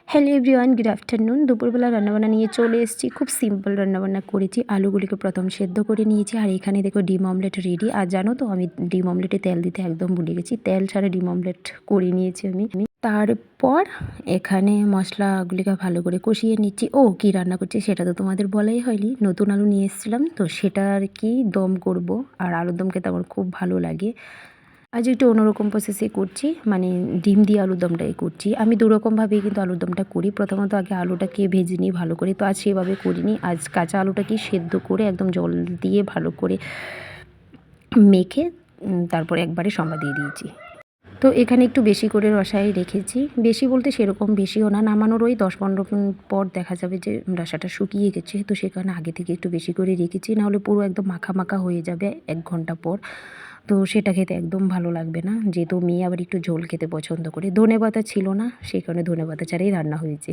Hello everyone, good afternoon. দুপুরবেলা রান্নাবান্না নিয়ে চলে এসেছি। খুব সিম্পল রান্নাবান্না করেছি। আলুগুলিকে প্রথম সেদ্ধ করে নিয়েছি, আর এখানে দেখো ডিম অমলেট রেডি। আর জানো তো, আমি ডিম অমলেটে তেল দিতে একদম ভুলে গেছি। তেল ছাড়া ডিম অমলেট করে নিয়েছি আমি। তারপর এখানে মশলাগুলিকে ভালো করে কষিয়ে নিচ্ছি। ও কি রান্না করছি সেটা তো তোমাদের বলাই হয়নি। নতুন আলু নিয়ে এসেছিলাম, তো সেটা আর কি দম করব। আর আলুর দম খেতে আমার খুব ভালো লাগে। আজ একটু অন্যরকম প্রসেসে করছি, মানে ডিম দিয়ে আলুর দমটাই করছি। আমি দুরকমভাবেই কিন্তু আলুর দমটা করি। প্রথমত আগে আলুটাকে ভেজে নিই ভালো করে, তো আজ সেভাবে করিনি। আজ কাঁচা আলুটাকে সেদ্ধ করে একদম জল দিয়ে ভালো করে মেখে তারপরে একবারে সম্বাদ দিয়ে দিয়েছি। তো এখানে একটু বেশি করে রসাই রেখেছি। বেশি বলতে সেরকম বেশিও না, নামানোর ওই 10-15 মিনিট পর দেখা যাবে যে রসাটা শুকিয়ে গেছে। তো সে কারণে আগে থেকে একটু বেশি করে রেখেছি, নাহলে পুরো একদম মাখা মাখা হয়ে যাবে 1 ঘন্টা পর। তো সেটা খেতে একদম ভালো লাগবে না, যেহেতু মেয়ে আবার একটু ঝোল খেতে পছন্দ করে। ধনেপাতা ছিল না, সেই কারণে ধনেপাতা ছাড়াই রান্না হয়েছে।